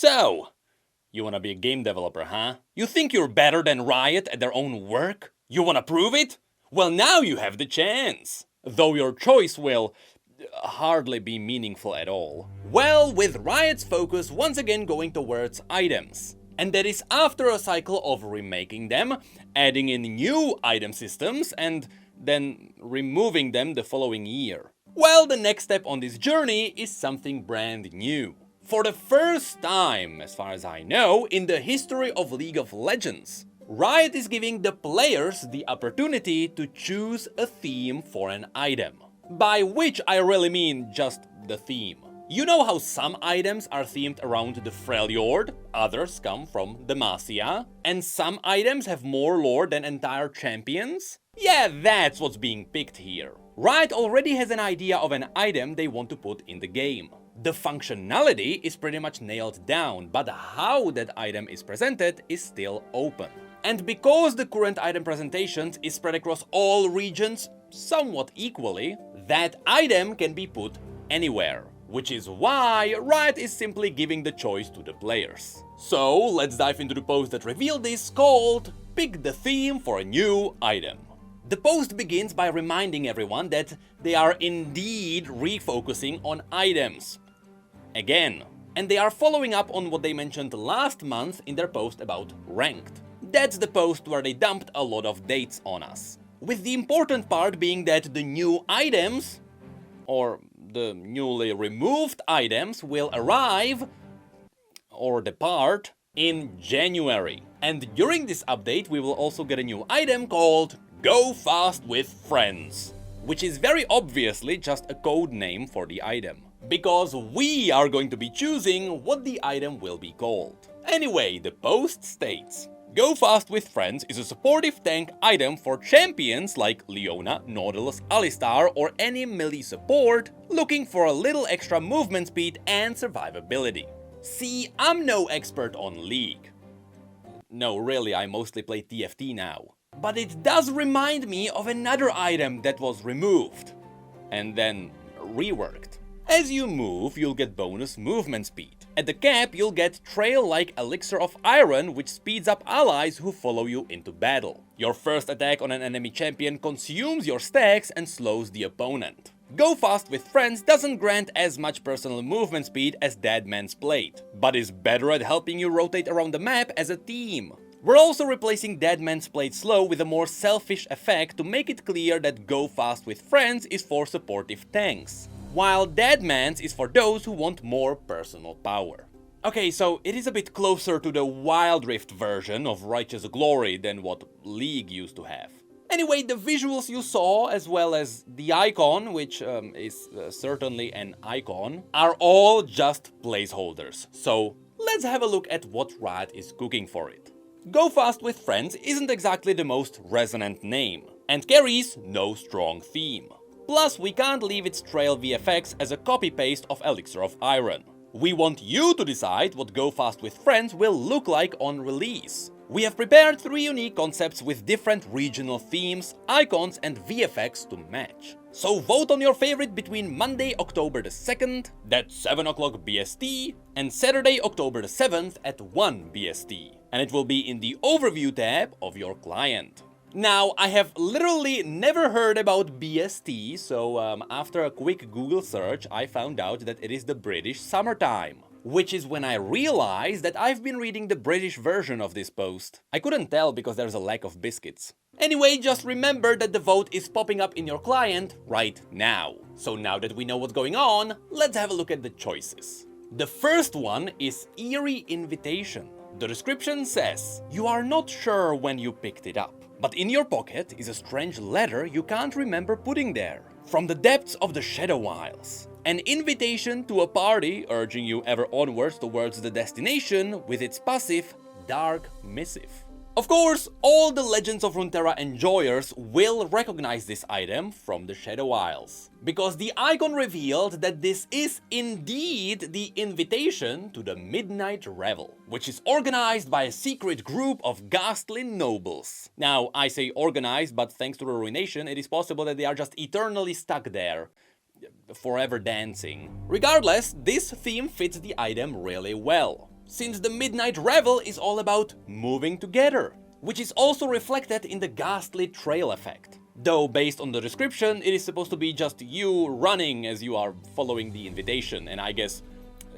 So, you wanna be a game developer, huh? You think you're better than Riot at their own work? You wanna prove it? Well, now you have the chance! Though your choice will hardly be meaningful at all. Well, with Riot's focus once again going towards items. And that is after a cycle of remaking them, adding in new item systems, and then removing them the following year. Well, the next step on this journey is something brand new. For the first time, as far as I know, in the history of League of Legends, Riot is giving the players the opportunity to choose a theme for an item. By which I really mean just the theme. You know how some items are themed around the Freljord, others come from Demacia, and some items have more lore than entire champions? Yeah, that's what's being picked here. Riot already has an idea of an item they want to put in the game. The functionality is pretty much nailed down, but how that item is presented is still open. And because the current item presentations is spread across all regions somewhat equally, that item can be put anywhere. Which is why Riot is simply giving the choice to the players. So let's dive into the post that revealed this, called Pick the Theme for a New Item. The post begins by reminding everyone that they are indeed refocusing on items. Again. And they are following up on what they mentioned last month in their post about Ranked. That's the post where they dumped a lot of dates on us. With the important part being that the new items, or the newly removed items, will arrive, or depart, in January. And during this update we will also get a new item called Go Fast with Friends, which is very obviously just a code name for the item. Because we are going to be choosing what the item will be called. Anyway, the post states, Go Fast with Friends is a supportive tank item for champions like Leona, Nautilus, Alistar, or any melee support looking for a little extra movement speed and survivability. See, I'm no expert on League. No, really, I mostly play TFT now. But it does remind me of another item that was removed and then reworked. As you move, you'll get bonus movement speed. At the cap, you'll get Trail-like Elixir of Iron, which speeds up allies who follow you into battle. Your first attack on an enemy champion consumes your stacks and slows the opponent. Go Fast with Friends doesn't grant as much personal movement speed as Dead Man's Blade, but is better at helping you rotate around the map as a team. We're also replacing Dead Man's Blade Slow with a more selfish effect to make it clear that Go Fast with Friends is for supportive tanks, while Dead Man's is for those who want more personal power. Okay, so it is a bit closer to the Wild Rift version of Righteous Glory than what League used to have. Anyway, the visuals you saw, as well as the icon, which is certainly an icon, are all just placeholders. So let's have a look at what Riot is cooking for it. Go Fast with Friends isn't exactly the most resonant name, and carries no strong theme. Plus, we can't leave its trail VFX as a copy-paste of Elixir of Iron. We want you to decide what Go Fast with Friends will look like on release. We have prepared 3 unique concepts with different regional themes, icons and VFX to match. So vote on your favorite between Monday, October the 2nd, that's 7 o'clock BST, and Saturday, October the 7th at 1 BST. And it will be in the Overview tab of your client. Now, I have literally never heard about BST, so after a quick Google search, I found out that it is the British summertime. Which is when I realized that I've been reading the British version of this post. I couldn't tell because there's a lack of biscuits. Anyway, just remember that the vote is popping up in your client right now. So now that we know what's going on, let's have a look at the choices. The first one is Eerie Invitation. The description says, you are not sure when you picked it up, but in your pocket is a strange letter you can't remember putting there. From the depths of the Shadow Isles. An invitation to a party urging you ever onwards towards the destination with its passive, Dark Missive. Of course, all the Legends of Runeterra enjoyers will recognize this item from the Shadow Isles, because the icon revealed that this is indeed the invitation to the Midnight Revel, which is organized by a secret group of ghastly nobles. Now, I say organized, but thanks to the ruination, it is possible that they are just eternally stuck there, forever dancing. Regardless, this theme fits the item really well. since the Midnight Revel is all about moving together, which is also reflected in the ghastly trail effect. Though based on the description, it is supposed to be just you running as you are following the invitation, and I guess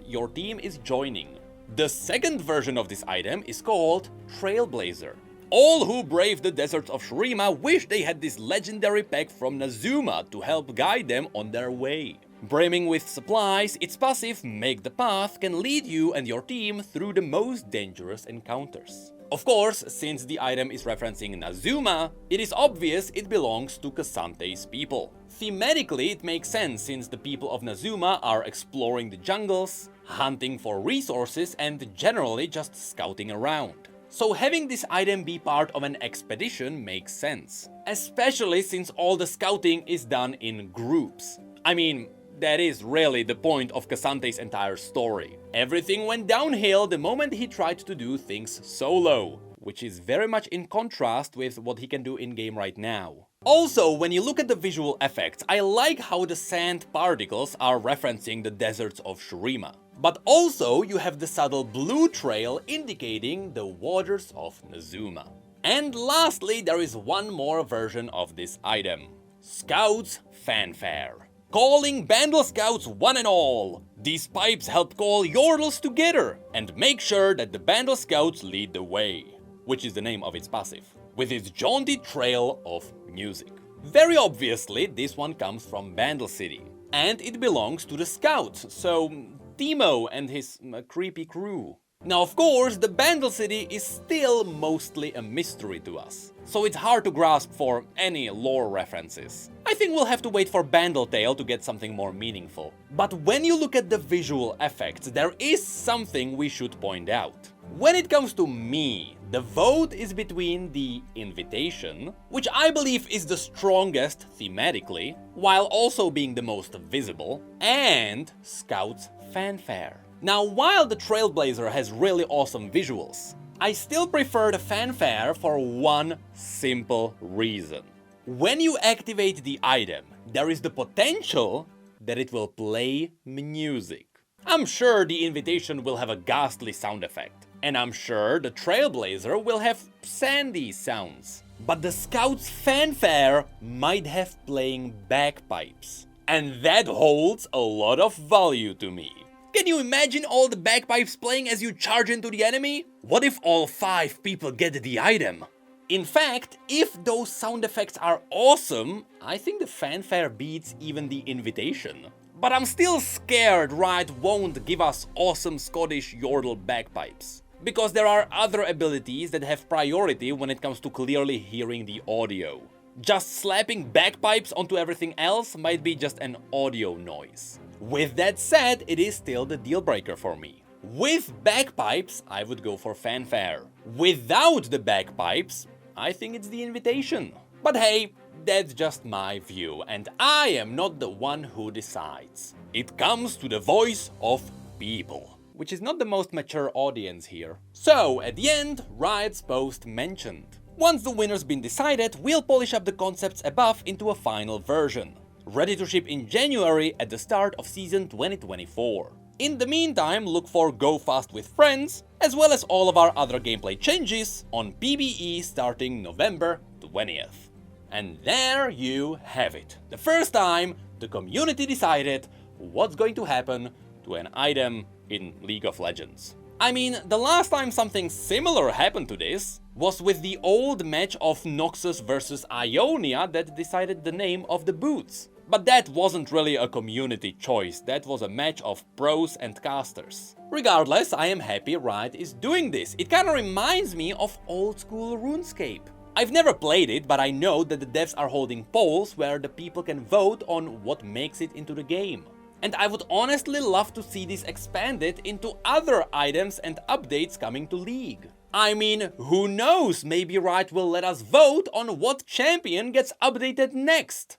your team is joining. The second version of this item is called Trailblazer. All who brave the deserts of Shurima wish they had this legendary pack from Nazuma to help guide them on their way. Brimming with supplies, its passive Make the Path can lead you and your team through the most dangerous encounters. Of course, since the item is referencing Nazuma, it is obvious it belongs to Kasante's people. Thematically, it makes sense since the people of Nazuma are exploring the jungles, hunting for resources, and generally just scouting around. So having this item be part of an expedition makes sense, especially since all the scouting is done in groups. I mean, that is really the point of Kasante's entire story. Everything went downhill the moment he tried to do things solo, which is very much in contrast with what he can do in-game right now. Also, when you look at the visual effects, I like how the sand particles are referencing the deserts of Shurima. But also, you have the subtle blue trail indicating the waters of Nazuma. And lastly, there is one more version of this item. Scouts Fanfare. Calling Bandle Scouts one and all. These pipes help call Yordles together and make sure that the Bandle Scouts lead the way, which is the name of its passive, with its jaunty trail of music. Very obviously, this one comes from Bandle City, and it belongs to the Scouts, so Timo and his creepy crew. Now, of course, the Bandle City is still mostly a mystery to us, so it's hard to grasp for any lore references. I think we'll have to wait for Bandle Tale to get something more meaningful. But when you look at the visual effects, there is something we should point out. When it comes to me, the vote is between the Invitation, which I believe is the strongest thematically, while also being the most visible, and Scouts Fanfare. Now, while the Trailblazer has really awesome visuals, I still prefer the Fanfare for one simple reason. When you activate the item, there is the potential that it will play music. I'm sure the Invitation will have a ghastly sound effect, and I'm sure the Trailblazer will have sandy sounds. But the Scout's Fanfare might have playing bagpipes, and that holds a lot of value to me. Can you imagine all the bagpipes playing as you charge into the enemy? What if all 5 people get the item? In fact, if those sound effects are awesome, I think the Fanfare beats even the Invitation. But I'm still scared Riot won't give us awesome Scottish Yordle bagpipes, because there are other abilities that have priority when it comes to clearly hearing the audio. Just slapping bagpipes onto everything else might be just an audio noise. With that said, it is still the deal breaker for me. With bagpipes, I would go for Fanfare. Without the bagpipes, I think it's the Invitation. But hey, that's just my view, and I am not the one who decides. It comes to the voice of people, which is not the most mature audience here. So, at the end, Riot's post mentioned. Once the winner's been decided, we'll polish up the concepts above into a final version, ready to ship in January at the start of season 2024. In the meantime, look for Go Fast with Friends, as well as all of our other gameplay changes on PBE starting November 20th. And there you have it. The first time the community decided what's going to happen to an item in League of Legends. I mean, the last time something similar happened to this was with the old match of Noxus vs Ionia that decided the name of the boots. But that wasn't really a community choice, that was a match of pros and casters. Regardless, I am happy Riot is doing this. It kinda reminds me of old school RuneScape. I've never played it, but I know that the devs are holding polls where the people can vote on what makes it into the game. And I would honestly love to see this expanded into other items and updates coming to League. I mean, who knows, maybe Riot will let us vote on what champion gets updated next.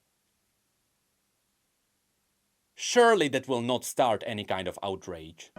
Surely that will not start any kind of outrage.